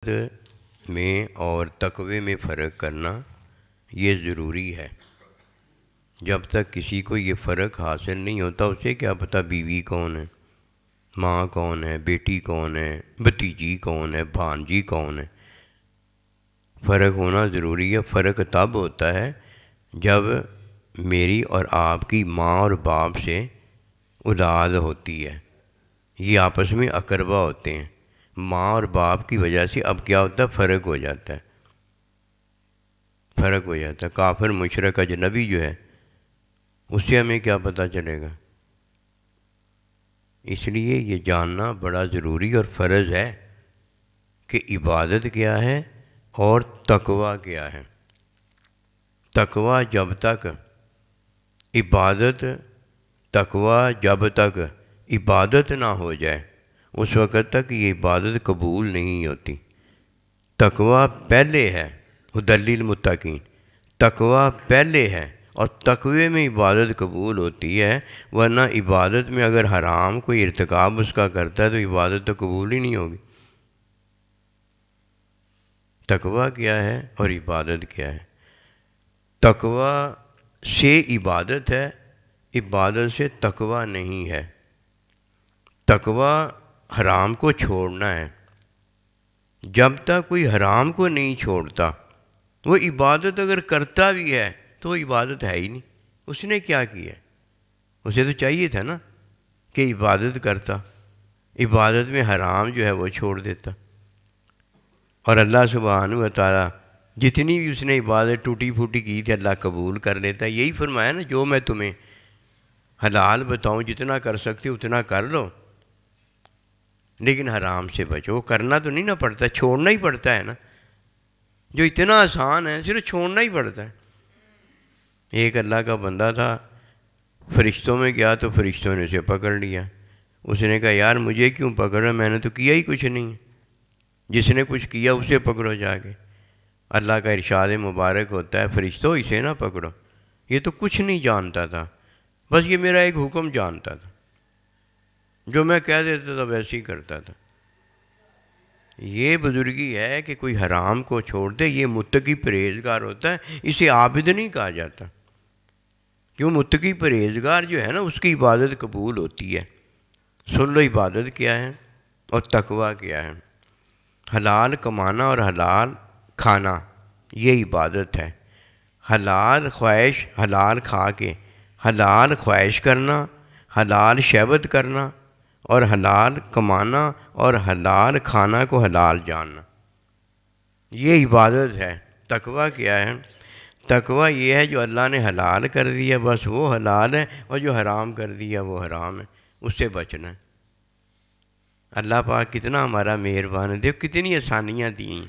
میں اور تقوی میں فرق کرنا یہ ضروری ہے۔ جب تک کسی کو یہ فرق حاصل نہیں ہوتا اسے کیا پتہ بیوی کون ہے، ماں کون ہے، بیٹی کون ہے، بھتیجی کون ہے، بھانجی کون ہے۔ فرق ہونا ضروری ہے۔ فرق تب ہوتا ہے جب میری اور آپ کی ماں اور باپ سے اولاد ہوتی ہے، یہ آپس میں اقربا ہوتے ہیں، ماں اور باپ کی وجہ سے اب کیا ہوتا ہے، فرق ہو جاتا ہے، فرق ہو جاتا ہے۔ کافر مشرک اجنبی جو ہے اس سے ہمیں کیا پتہ چلے گا؟ اس لیے یہ جاننا بڑا ضروری اور فرض ہے کہ عبادت کیا ہے اور تقوی کیا ہے۔ تقوی جب تک عبادت تقوی جب تک عبادت نہ ہو جائے اس وقت تک یہ عبادت قبول نہیں ہوتی۔ تقوی پہلے ہے، ھدی للمتقین، تقوی پہلے ہے اور تقوی میں عبادت قبول ہوتی ہے، ورنہ عبادت میں اگر حرام کوئی ارتکاب اس کا کرتا ہے تو عبادت تو قبول ہی نہیں ہوگی۔ تقوی کیا ہے اور عبادت کیا ہے؟ تقوی سے عبادت ہے، عبادت سے تقوی نہیں ہے۔ تقوی حرام کو چھوڑنا ہے۔ جب تک کوئی حرام کو نہیں چھوڑتا، وہ عبادت اگر کرتا بھی ہے تو وہ عبادت ہے ہی نہیں۔ اس نے کیا کیا ہے؟ اسے تو چاہیے تھا نا کہ عبادت کرتا، عبادت میں حرام جو ہے وہ چھوڑ دیتا۔ اور اللہ سبحانہ و تعالیٰ جتنی بھی اس نے عبادت ٹوٹی پھوٹی کی تھی اللہ قبول کر لیتا ہے۔ یہی فرمایا نا، جو میں تمہیں حلال بتاؤں جتنا کر سکتے اتنا کر لو، لیکن حرام سے بچو۔ وہ کرنا تو نہیں نہ پڑتا، چھوڑنا ہی پڑتا ہے نا۔ جو اتنا آسان ہے صرف چھوڑنا ہی پڑتا ہے۔ ایک اللہ کا بندہ تھا، فرشتوں میں گیا تو فرشتوں نے اسے پکڑ لیا۔ اس نے کہا یار مجھے کیوں پکڑا، میں نے تو کیا ہی کچھ نہیں، جس نے کچھ کیا اسے پکڑو جا کے۔ اللہ کا ارشاد مبارک ہوتا ہے فرشتوں اسے نہ پکڑو، یہ تو کچھ نہیں جانتا تھا، بس یہ میرا ایک حکم جانتا تھا، جو میں کہہ دیتا تھا ویسے ہی کرتا تھا۔ یہ بزرگی ہے کہ کوئی حرام کو چھوڑ دے، یہ متقی پرہیزگار ہوتا ہے، اسے عابد نہیں کہا جاتا۔ کیوں؟ متقی پرہیزگار جو ہے نا اس کی عبادت قبول ہوتی ہے۔ سن لو عبادت کیا ہے اور تقوی کیا ہے۔ حلال کمانا اور حلال کھانا یہ عبادت ہے۔ حلال خواہش، حلال کھا کے حلال خواہش کرنا، حلال شہوت کرنا اور حلال کمانا اور حلال کھانا کو حلال جاننا، یہ عبادت ہے۔ تقوی کیا ہے؟ تقوی یہ ہے جو اللہ نے حلال کر دیا بس وہ حلال ہے، اور جو حرام کر دیا وہ حرام ہے، اس سے بچنا ہے۔ اللہ پاک کتنا ہمارا مہربان ہے، دیکھ کتنی آسانیاں دیں۔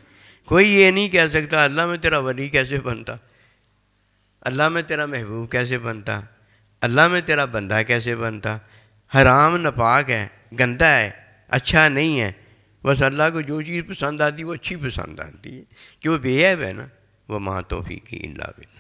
کوئی یہ نہیں کہہ سکتا اللہ میں تیرا ولی کیسے بنتا، اللہ میں تیرا محبوب کیسے بنتا، اللہ میں تیرا بندہ کیسے بنتا۔ حرام ناپاک ہے، گندا ہے، اچھا نہیں ہے، بس اللہ کو جو چیز پسند آتی وہ اچھی پسند آتی ہے، کہ وہ بے عیب ہے نا۔ وما توفیقی الا باللہ۔